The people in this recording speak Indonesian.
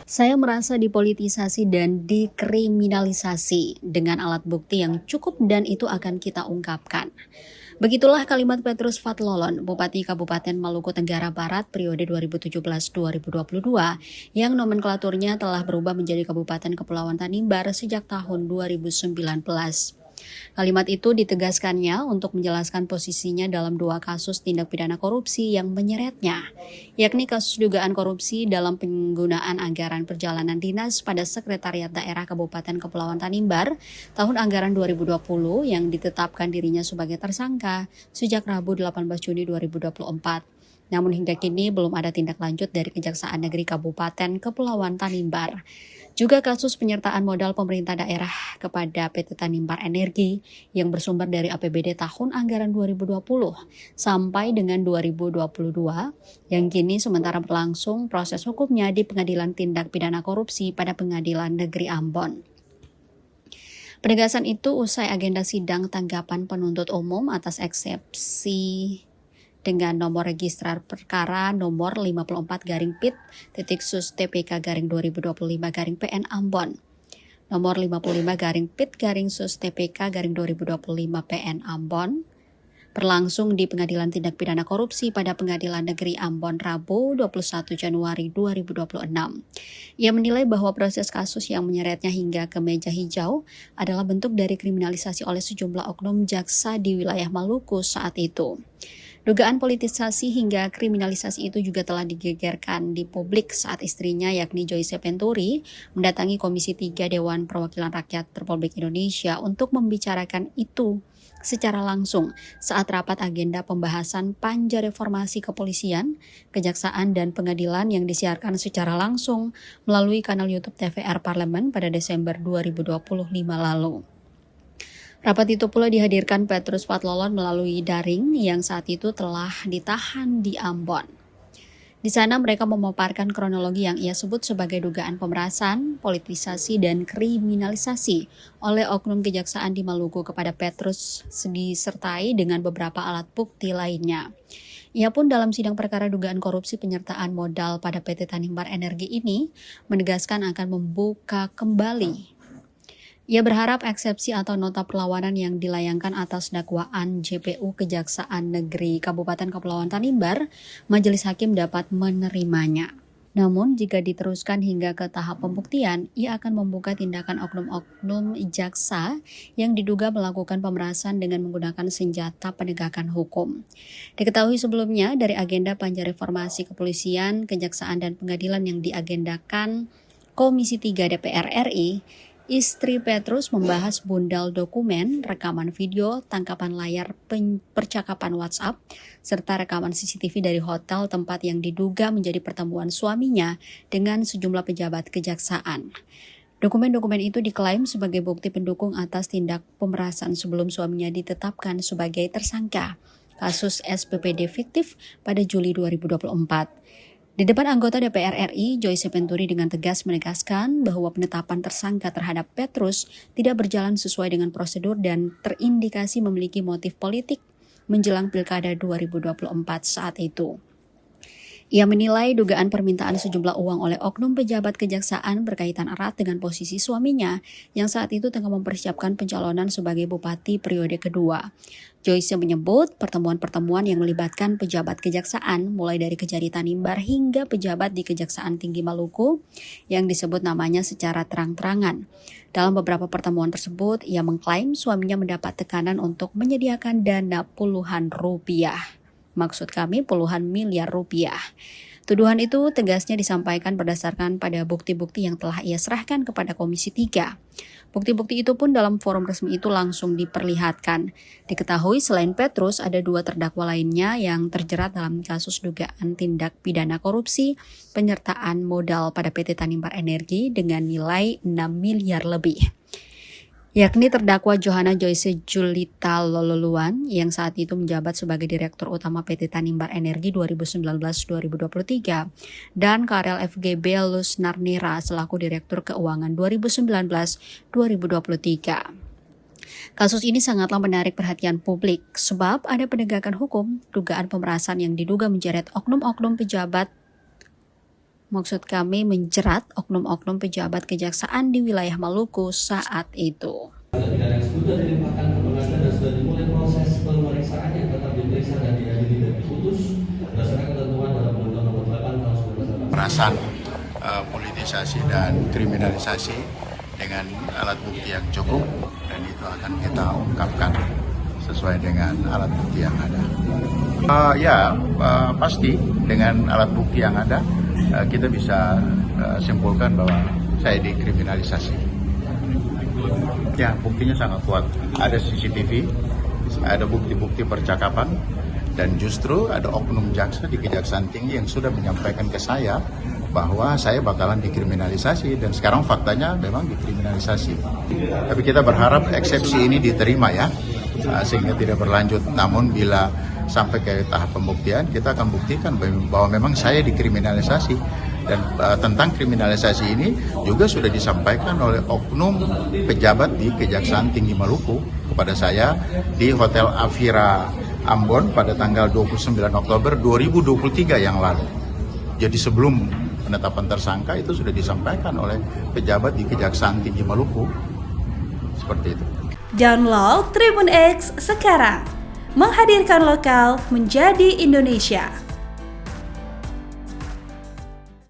Saya merasa dipolitisasi dan dikriminalisasi dengan alat bukti yang cukup dan itu akan kita ungkapkan. Begitulah kalimat Petrus Fathlolon, Bupati Kabupaten Maluku Tenggara Barat periode 2017-2022 yang nomenklaturnya telah berubah menjadi Kabupaten Kepulauan Tanimbar sejak tahun 2019. Kalimat itu ditegaskannya untuk menjelaskan posisinya dalam dua kasus tindak pidana korupsi yang menyeretnya, yakni kasus dugaan korupsi dalam penggunaan anggaran perjalanan dinas pada Sekretariat Daerah Kabupaten Kepulauan Tanimbar tahun anggaran 2020 yang ditetapkan dirinya sebagai tersangka sejak Rabu 18 Juni 2024. Namun hingga kini belum ada tindak lanjut dari Kejaksaan Negeri Kabupaten Kepulauan Tanimbar. Juga kasus penyertaan modal pemerintah daerah kepada PT Tanimbar Energi yang bersumber dari APBD tahun anggaran 2020 sampai dengan 2022 yang kini sementara berlangsung proses hukumnya di Pengadilan Tindak Pidana Korupsi pada Pengadilan Negeri Ambon. Penegasan itu usai agenda sidang tanggapan penuntut umum atas eksepsi dengan nomor registrar perkara nomor 54-PIT-Sus-TPK-2025-PN Ambon, nomor 55-PIT-Sus-TPK-2025-PN Ambon, berlangsung di Pengadilan Tindak Pidana Korupsi pada Pengadilan Negeri Ambon Rabu 21 Januari 2026. Ia menilai bahwa proses kasus yang menyeretnya hingga ke meja hijau adalah bentuk dari kriminalisasi oleh sejumlah oknum jaksa di wilayah Maluku saat itu. Dugaan politisasi hingga kriminalisasi itu juga telah digegerkan di publik saat istrinya yakni Joyce Penturi mendatangi Komisi 3 Dewan Perwakilan Rakyat Republik Indonesia untuk membicarakan itu secara langsung saat rapat agenda pembahasan Panja Reformasi Kepolisian, Kejaksaan, dan Pengadilan yang disiarkan secara langsung melalui kanal YouTube TVR Parlemen pada Desember 2025 lalu. Rapat itu pula dihadirkan Petrus Fathlolon melalui daring yang saat itu telah ditahan di Ambon. Di sana mereka memaparkan kronologi yang ia sebut sebagai dugaan pemerasan, politisasi, dan kriminalisasi oleh oknum kejaksaan di Maluku kepada Petrus disertai dengan beberapa alat bukti lainnya. Ia pun dalam sidang perkara dugaan korupsi penyertaan modal pada PT Tanimbar Energi ini menegaskan akan membuka kembali. Ia berharap eksepsi atau nota perlawanan yang dilayangkan atas dakwaan JPU Kejaksaan Negeri Kabupaten Kepulauan Tanimbar, majelis hakim dapat menerimanya. Namun jika diteruskan hingga ke tahap pembuktian, ia akan membuka tindakan oknum-oknum jaksa yang diduga melakukan pemerasan dengan menggunakan senjata penegakan hukum. Diketahui sebelumnya dari agenda Panja Reformasi Kepolisian, Kejaksaan, dan Pengadilan yang diagendakan Komisi 3 DPR RI, istri Petrus membahas bundal dokumen, rekaman video, tangkapan layar percakapan WhatsApp, serta rekaman CCTV dari hotel tempat yang diduga menjadi pertemuan suaminya dengan sejumlah pejabat kejaksaan. Dokumen-dokumen itu diklaim sebagai bukti pendukung atas tindak pemerasan sebelum suaminya ditetapkan sebagai tersangka kasus SPPD fiktif pada Juli 2024. Di depan anggota DPR RI, Joyce Penturi dengan tegas menegaskan bahwa penetapan tersangka terhadap Petrus tidak berjalan sesuai dengan prosedur dan terindikasi memiliki motif politik menjelang Pilkada 2024 saat itu. Ia menilai dugaan permintaan sejumlah uang oleh oknum pejabat kejaksaan berkaitan erat dengan posisi suaminya yang saat itu tengah mempersiapkan pencalonan sebagai bupati periode kedua. Joyce menyebut pertemuan-pertemuan yang melibatkan pejabat kejaksaan mulai dari Kejari Tanimbar hingga pejabat di Kejaksaan Tinggi Maluku yang disebut namanya secara terang-terangan. Dalam beberapa pertemuan tersebut, ia mengklaim suaminya mendapat tekanan untuk menyediakan dana puluhan rupiah. Maksud kami puluhan miliar rupiah. Tuduhan itu tegasnya disampaikan berdasarkan pada bukti-bukti yang telah ia serahkan kepada Komisi 3. Bukti-bukti itu pun dalam forum resmi itu langsung diperlihatkan. Diketahui selain Petrus ada dua terdakwa lainnya yang terjerat dalam kasus dugaan tindak pidana korupsi penyertaan modal pada PT Tanimbar Energi dengan nilai 6 miliar lebih. Yakni terdakwa Johanna Joyce Julita Lololuan yang saat itu menjabat sebagai Direktur Utama PT Tanimbar Energi 2019-2023 dan Karel FGB Lusnarnera selaku Direktur Keuangan 2019-2023. Kasus ini sangatlah menarik perhatian publik sebab ada penegakan hukum dugaan pemerasan yang diduga menjeret oknum-oknum pejabat Maksud kami menjerat oknum-oknum pejabat kejaksaan di wilayah Maluku saat itu. Pidana yang sudah dilimpahkan ke pengadilan dan sudah dimulai proses pemeriksaan yang tetap diperiksa dan diadili dan diputus berdasarkan ketentuan dalam Undang-Undang Nomor 8 Tahun 1988. Perasan politisasi dan kriminalisasi dengan alat bukti yang cukup, dan itu akan kita ungkapkan sesuai dengan alat bukti yang ada. Pasti dengan alat bukti yang ada kita bisa simpulkan bahwa saya dikriminalisasi. Ya, buktinya sangat kuat. Ada CCTV, ada bukti-bukti percakapan, dan justru ada oknum jaksa di Kejaksaan Tinggi yang sudah menyampaikan ke saya bahwa saya bakalan dikriminalisasi, dan sekarang faktanya memang dikriminalisasi. Tapi kita berharap eksepsi ini diterima ya, sehingga tidak berlanjut. Namun bila sampai ke tahap pembuktian, kita akan buktikan bahwa memang saya dikriminalisasi. Dan tentang kriminalisasi ini juga sudah disampaikan oleh oknum pejabat di Kejaksaan Tinggi Maluku kepada saya di Hotel Avira Ambon pada tanggal 29 Oktober 2023 yang lalu. Jadi sebelum penetapan tersangka itu sudah disampaikan oleh pejabat di Kejaksaan Tinggi Maluku. Seperti itu. Download Tribun X sekarang, menghadirkan lokal menjadi Indonesia.